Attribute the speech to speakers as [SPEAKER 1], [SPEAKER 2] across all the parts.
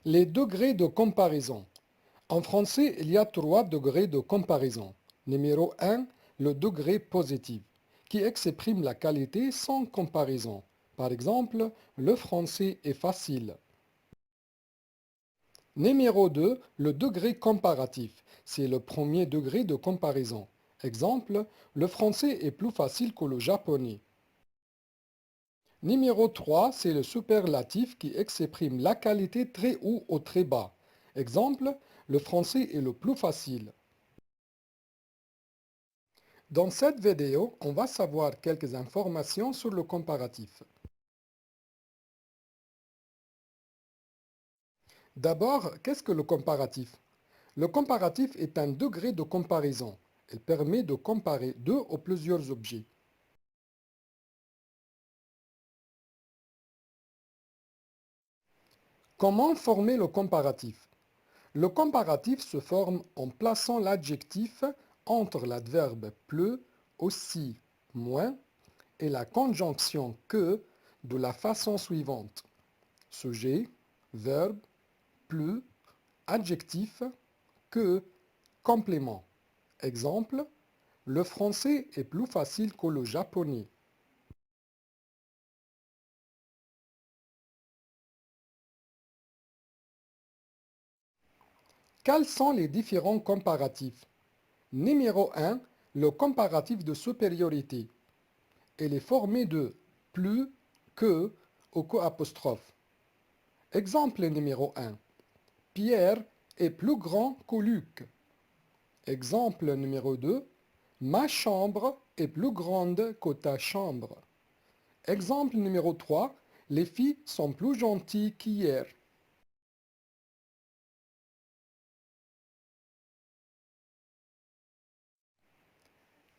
[SPEAKER 1] Les degrés de comparaison. En français, il y a 3 degrés de comparaison. Numéro 1, le degré positif, qui exprime la qualité sans comparaison. Par exemple, le français est facile. Numéro 2, le degré comparatif. C'est le premier degré de comparaison. Exemple, le français est plus facile que le japonais. Numéro 3, c'est le superlatif qui exprime la qualité très haut ou très bas. Exemple, le français est le plus facile. Dans cette vidéo, on va savoir quelques informations sur le comparatif. D'abord, qu'est-ce que le comparatif? Le comparatif est un degré de comparaison. Il permet de comparer deux ou plusieurs objets. Comment former le comparatif? Le comparatif se forme en plaçant l'adjectif entre l'adverbe plus, aussi, moins et la conjonction que de la façon suivante. Sujet, verbe, plus, adjectif, que, complément. Exemple, le français est plus facile que le japonais. Quels sont les différents comparatifs? Numéro 1, le comparatif de supériorité. Il est formé de plus, que ou que'. Exemple numéro 1. Pierre est plus grand que Luc. Exemple numéro 2. Ma chambre est plus grande que ta chambre. Exemple numéro 3. Les filles sont plus gentilles qu'hier.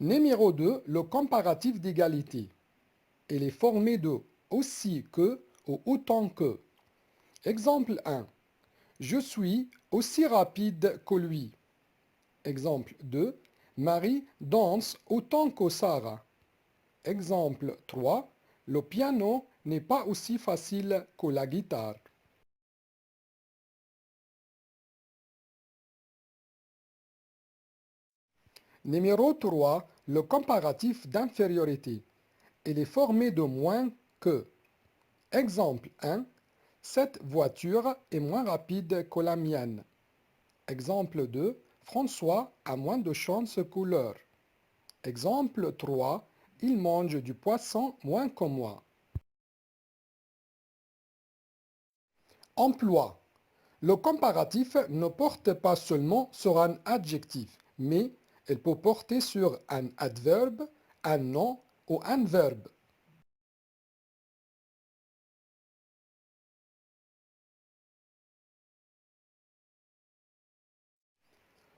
[SPEAKER 1] Numéro 2. Le comparatif d'égalité. Il est formé de aussi que ou autant que. Exemple 1. Je suis aussi rapide que lui. Exemple 2. Marie danse autant que Sarah. Exemple 3. Le piano n'est pas aussi facile que la guitare. Numéro 3. Le comparatif d'infériorité. Il est formé de moins que. Exemple 1. Cette voiture est moins rapide que la mienne. Exemple 2. François a moins de chance que l'heure. Exemple 3. Il mange du poisson moins que moi. Emploi. Le comparatif ne porte pas seulement sur un adjectif, mais il peut porter sur un adverbe, un nom ou un verbe.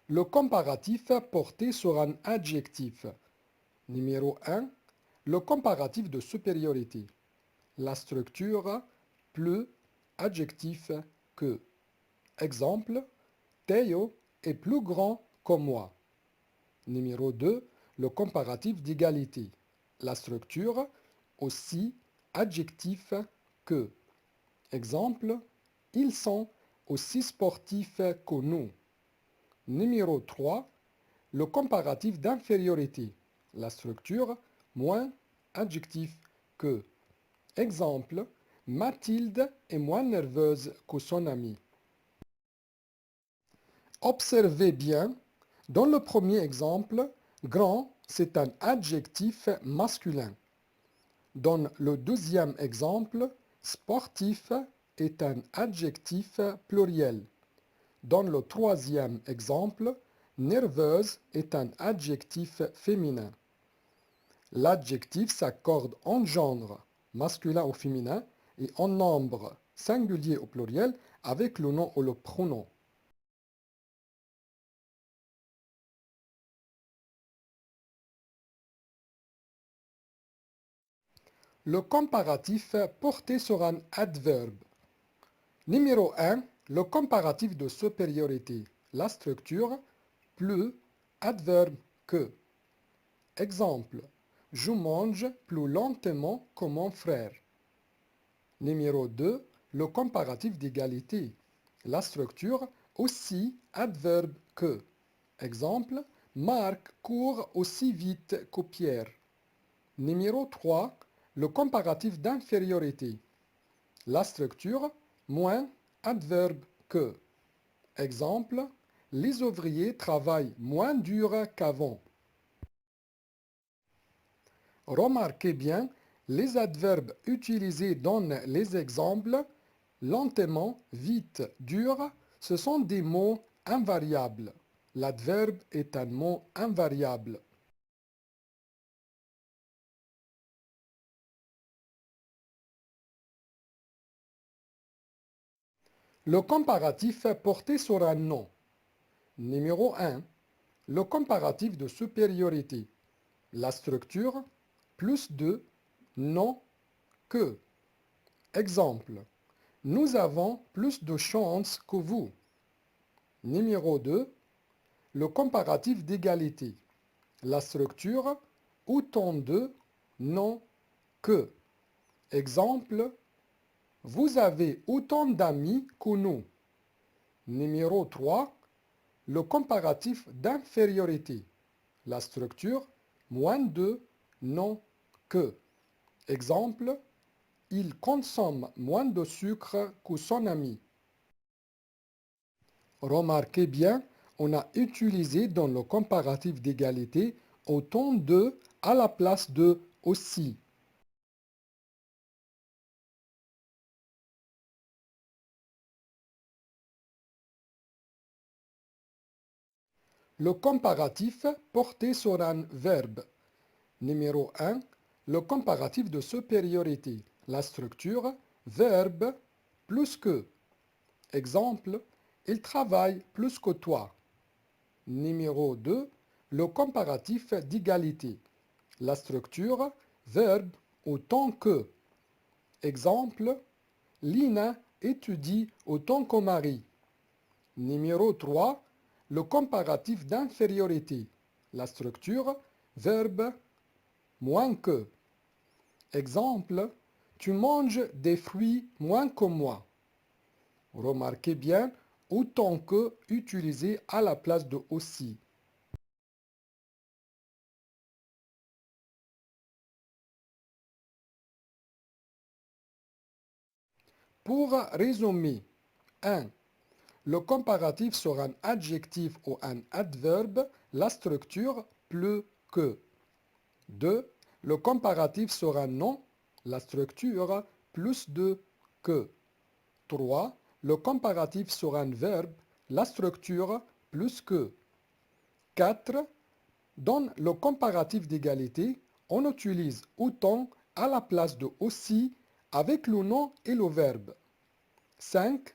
[SPEAKER 1] Le comparatif porté sur un adjectif. Numéro 1. Le comparatif de supériorité. La structure plus adjectif que. Exemple, Théo est plus grand que moi. Numéro 2, le comparatif d'égalité. La structure aussi adjectif que. Exemple, ils sont aussi sportifs que nous. Numéro 3, le comparatif d'infériorité. La structure moins adjectif que. Exemple, Mathilde est moins nerveuse que son amie. Observez bien, dans le premier exemple, grand, c'est un adjectif masculin. Dans le deuxième exemple, sportif est un adjectif pluriel. Dans le troisième exemple, nerveuse est un adjectif féminin. L'adjectif s'accorde en genre, masculin ou féminin, et en nombre, singulier ou pluriel, avec le nom ou le pronom. Le comparatif porté sur un adverbe. Numéro 1, le comparatif de supériorité. La structure plus adverbe que. Exemple, je mange plus lentement que mon frère. Numéro 2, le comparatif d'égalité. La structure aussi adverbe que. Exemple, Marc court aussi vite que Pierre. Numéro 3, le comparatif d'infériorité. La structure moins adverbe que. Exemple, les ouvriers travaillent moins dur qu'avant. Remarquez bien les adverbes utilisés dans les exemples. Lentement, vite, dur, ce sont des mots invariables. L'adverbe est un mot invariable. Le comparatif porté sur un nom. Numéro 1. Le comparatif de supériorité. La structure plus de non que. Exemple. Nous avons plus de chance que vous. Numéro 2. Le comparatif d'égalité. La structure autant de non que. Exemple. Vous avez autant d'amis que nous. Numéro 3. Le comparatif d'infériorité. La structure moins de non que. Exemple. Il consomme moins de sucre que son ami. Remarquez bien, on a utilisé dans le comparatif d'égalité autant de à la place de aussi. Le comparatif porté sur un verbe. Numéro 1. Le comparatif de supériorité. La structure verbe plus que. Exemple, il travaille plus que toi. Numéro 2. Le comparatif d'égalité. La structure verbe autant que. Exemple, Lina étudie autant que Marie. Numéro 3. Le comparatif d'infériorité. La structure verbe moins que. Exemple, tu manges des fruits moins que moi. Remarquez bien, autant que utilisé à la place de aussi. Pour résumer, 1. Le comparatif sur un adjectif ou un adverbe, la structure plus que. 2. Le comparatif sur un nom, la structure plus de que. 3. Le comparatif sur un verbe, la structure plus que. 4. Dans le comparatif d'égalité, on utilise autant à la place de aussi avec le nom et le verbe. 5.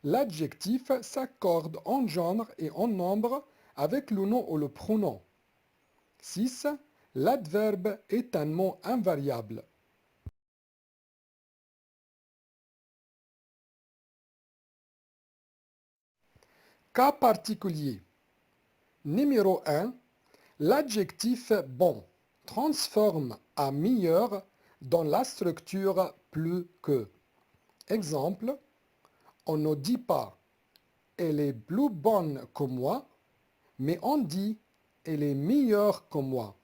[SPEAKER 1] L'adjectif s'accorde en genre et en nombre avec le nom ou le pronom. 6. L'adverbe est un mot invariable. Cas particulier. Numéro 1. L'adjectif bon transforme à meilleur dans la structure plus que. Exemple, on ne dit pas elle est plus bonne que moi, mais on dit elle est meilleure que moi.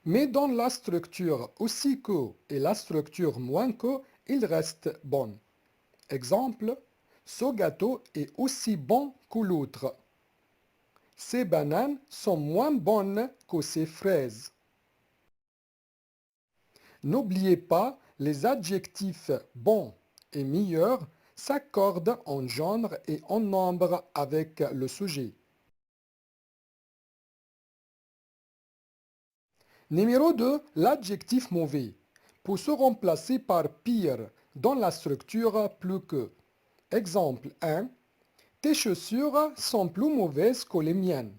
[SPEAKER 1] Mais dans la structure aussi que et la structure moins que, il reste bon. Exemple, ce gâteau est aussi bon que l'autre. Ces bananes sont moins bonnes que ces fraises. N'oubliez pas, les adjectifs bon et meilleur s'accordent en genre et en nombre avec le sujet. Numéro 2, l'adjectif mauvais peut se remplacer par pire dans la structure plus que. Exemple 1. Tes chaussures sont plus mauvaises que les miennes.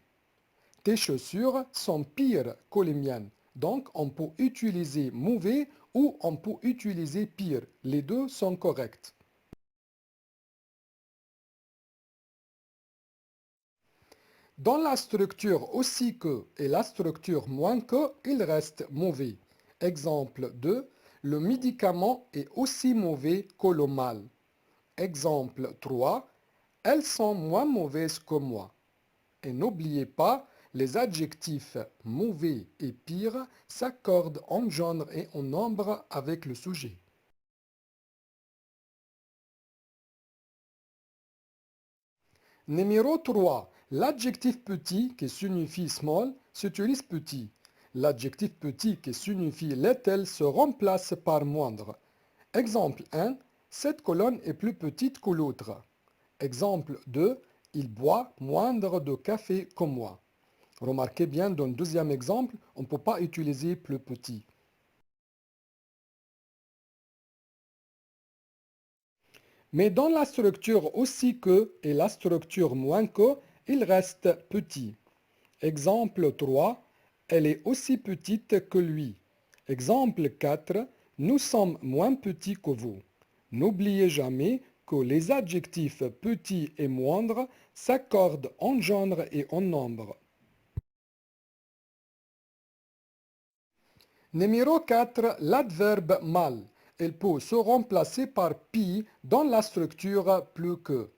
[SPEAKER 1] Tes chaussures sont pires que les miennes. Donc, on peut utiliser mauvais ou on peut utiliser pire. Les deux sont corrects. Dans la structure aussi que et la structure moins que, il reste mauvais. Exemple 2. Le médicament est aussi mauvais que le mal. Exemple 3. Elles sont moins mauvaises que moi. Et n'oubliez pas, les adjectifs mauvais et pire s'accordent en genre et en nombre avec le sujet. Numéro 3. L'adjectif petit qui signifie small s'utilise petit. L'adjectif petit qui signifie little se remplace par moindre. Exemple 1. Cette colonne est plus petite que l'autre. Exemple 2. Il boit moindre de café que moi. Remarquez bien, dans le deuxième exemple, on ne peut pas utiliser plus petit. Mais dans la structure aussi que et la structure moins que, il reste petit. Exemple 3. Elle est aussi petite que lui. Exemple 4. Nous sommes moins petits que vous. N'oubliez jamais que les adjectifs petit et moindre s'accordent en genre et en nombre. Numéro 4, l'adverbe mal. Il peut se remplacer par pi dans la structure plus que.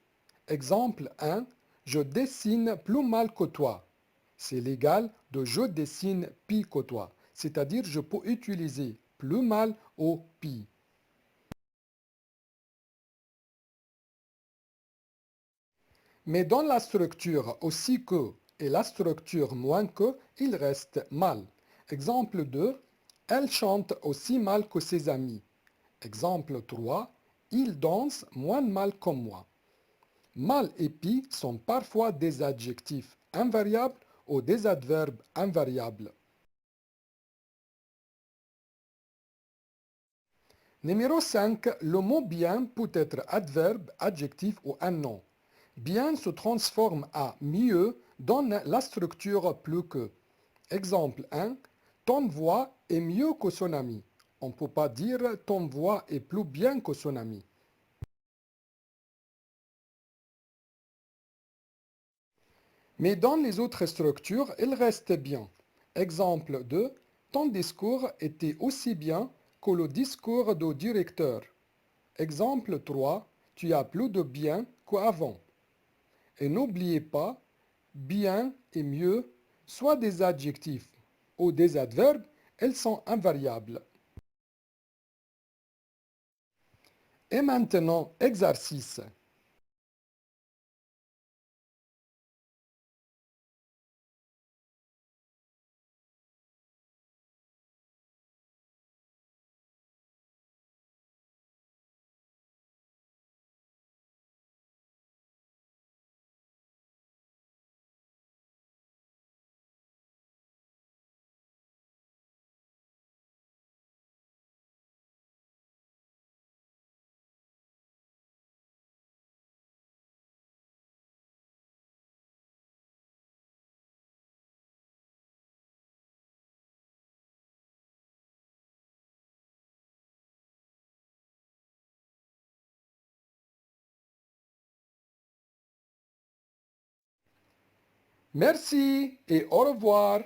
[SPEAKER 1] Exemple 1. Je dessine plus mal que toi. C'est l'égal de je dessine pi que toi. C'est-à-dire je peux utiliser plus mal ou pi. Mais dans la structure aussi que et la structure moins que, il reste mal. Exemple 2. Elle chante aussi mal que ses amis. Exemple 3. Il danse moins mal que moi. Mal et pi sont parfois des adjectifs invariables ou des adverbes invariables. Numéro 5. Le mot bien peut être adverbe, adjectif ou un nom. Bien se transforme à mieux dans la structure plus que. Exemple 1. Ton voix est mieux que son ami. On ne peut pas dire ton voix est plus bien que son ami. Mais dans les autres structures, il reste bien. Exemple 2. Ton discours était aussi bien que le discours du directeur. Exemple 3. Tu as plus de bien qu'avant. Et n'oubliez pas, bien et mieux, soit des adjectifs ou des adverbes, elles sont invariables. Et maintenant, exercice. Merci et au revoir.